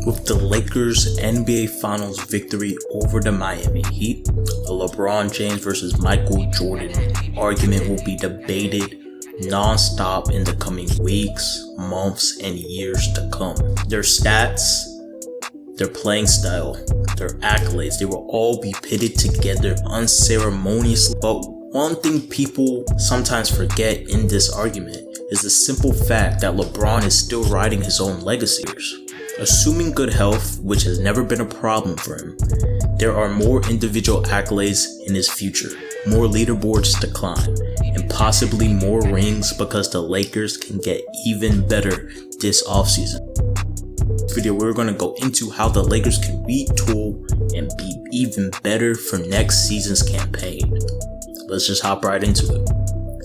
With the Lakers' NBA Finals victory over the Miami Heat, the LeBron James versus Michael Jordan argument will be debated non-stop in the coming weeks, months, and years to come. Their stats, their playing style, their accolades, they will all be pitted together unceremoniously. But one thing people sometimes forget in this argument is the simple fact that LeBron is still writing his own legacy. Assuming good health, which has never been a problem for him, there are more individual accolades in his future, more leaderboards to climb, and possibly more rings because the Lakers can get even better this offseason. In this video, we're going to go into how the Lakers can retool and be even better for next season's campaign. Let's just hop right into it.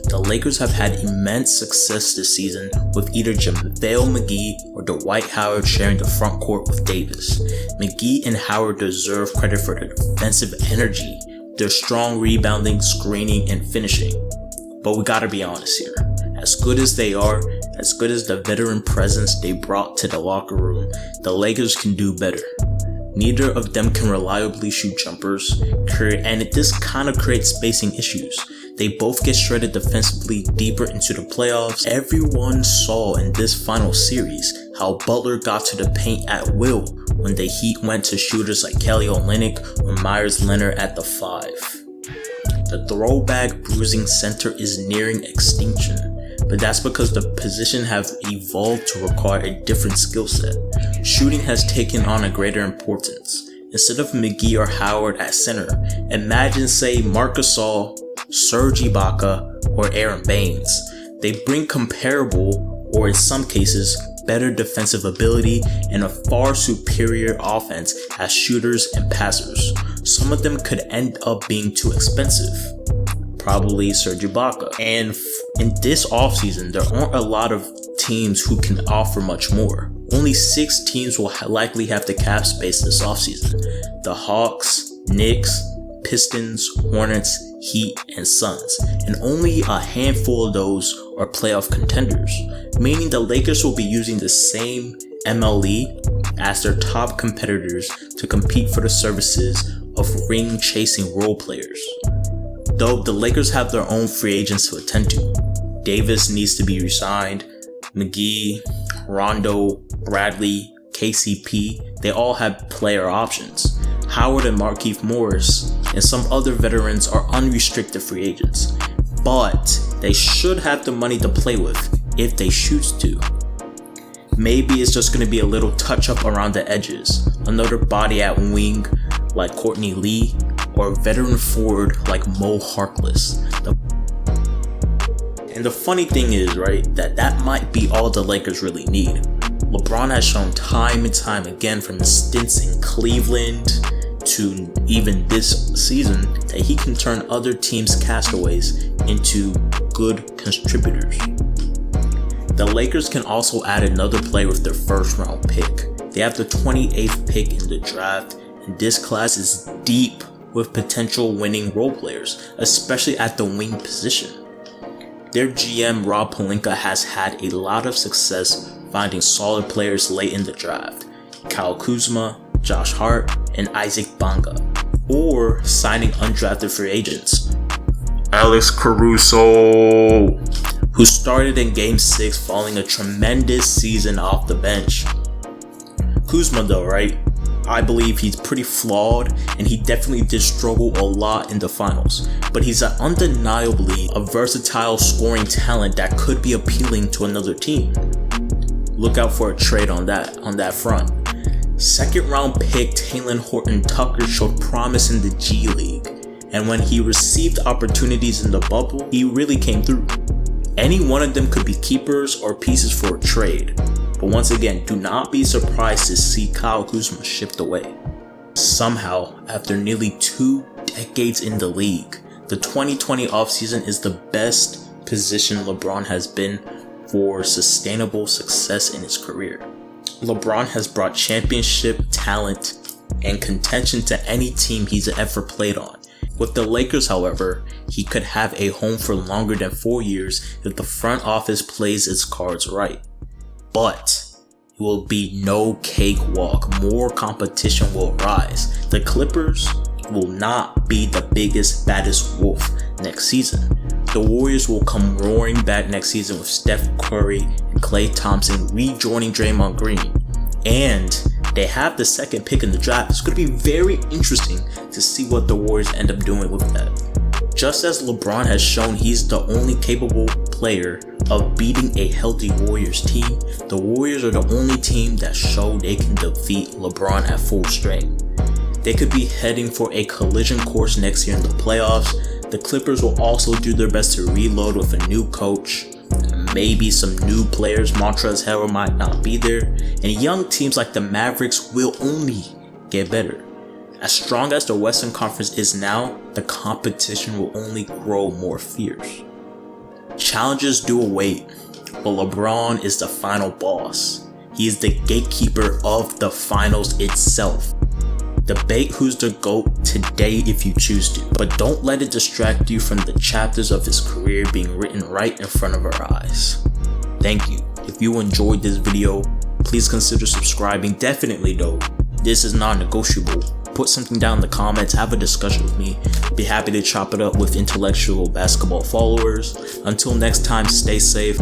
The Lakers have had immense success this season with either JaVale McGee or Dwight Howard sharing the front court with Davis. McGee and Howard deserve credit for their defensive energy, their strong rebounding, screening, and finishing. But we gotta be honest here. As good as they are, as good as the veteran presence they brought to the locker room, the Lakers can do better. Neither of them can reliably shoot jumpers, and this kind of creates spacing issues. They both get shredded defensively deeper into the playoffs. Everyone saw in this final series how Butler got to the paint at will when the Heat went to shooters like Kelly Olynyk or Myers Leonard at the 5. The throwback bruising center is nearing extinction, but that's because the position have evolved to require a different skill set. Shooting has taken on a greater importance. Instead of McGee or Howard at center, imagine say Marc Gasol, Serge Ibaka, or Aaron Baines. They bring comparable, or in some cases, better defensive ability and a far superior offense as shooters and passers. Some of them could end up being too expensive. Probably Serge Ibaka. And in this offseason, there aren't a lot of teams who can offer much more. Only 6 teams will likely have the cap space this offseason. The Hawks, Knicks, Pistons, Hornets, Heat, and Suns, and only a handful of those are playoff contenders, meaning the Lakers will be using the same MLE as their top competitors to compete for the services of ring-chasing role players. Though the Lakers have their own free agents to attend to. Davis needs to be re-signed, McGee, Rondo, Bradley, KCP, they all have player options. Howard and Markieff Morris and some other veterans are unrestricted free agents, but they should have the money to play with if they choose to. Maybe it's just going to be a little touch up around the edges, another body at wing like Courtney Lee, or a veteran forward like Mo Harkless. And the funny thing is, right, that might be all the Lakers really need. LeBron has shown time and time again from the stints in Cleveland to even this season that he can turn other teams' castaways into good contributors. The Lakers can also add another player with their first round pick. They have the 28th pick in the draft, and this class is deep with potential winning role players, especially at the wing position. Their GM Rob Pelinka has had a lot of success finding solid players late in the draft. Kyle Kuzma, Josh Hart, and Isaac Bonga, or signing undrafted free agents. Alex Caruso, who started in Game 6 following a tremendous season off the bench. Kuzma though, right? I believe he's pretty flawed and he definitely did struggle a lot in the finals, but he's undeniably a versatile scoring talent that could be appealing to another team. Look out for a trade on that front. Second round pick Talen Horton-Tucker showed promise in the G League, and when he received opportunities in the bubble, he really came through. Any one of them could be keepers or pieces for a trade, but once again, do not be surprised to see Kyle Kuzma shipped away. Somehow, after nearly 2 decades in the league, the 2020 offseason is the best position LeBron has been for sustainable success in his career. LeBron has brought championship talent and contention to any team he's ever played on. With the Lakers, however, he could have a home for longer than 4 years if the front office plays its cards right. But will be no cakewalk. More competition will rise. The Clippers will not be the biggest, baddest wolf next season. The Warriors will come roaring back next season with Steph Curry and Klay Thompson rejoining Draymond Green. And they have the second pick in the draft. It's going to be very interesting to see what the Warriors end up doing with that. Just as LeBron has shown he's the only capable player of beating a healthy Warriors team, the Warriors are the only team that show they can defeat LeBron at full strength. They could be heading for a collision course next year in the playoffs. The Clippers will also do their best to reload with a new coach, maybe some new players. Montrezl Harrell might not be there, and young teams like the Mavericks will only get better. As strong as the Western Conference is now, the competition will only grow more fierce. Challenges do await, but LeBron is the final boss. He is the gatekeeper of the finals itself. Debate who's the GOAT today if you choose to, but don't let it distract you from the chapters of his career being written right in front of our eyes. Thank you. If you enjoyed this video, please consider subscribing. Definitely though, this is non-negotiable. Put something down in the comments, have a discussion with me. Be happy to chop it up with intellectual basketball followers. Until next time, stay safe.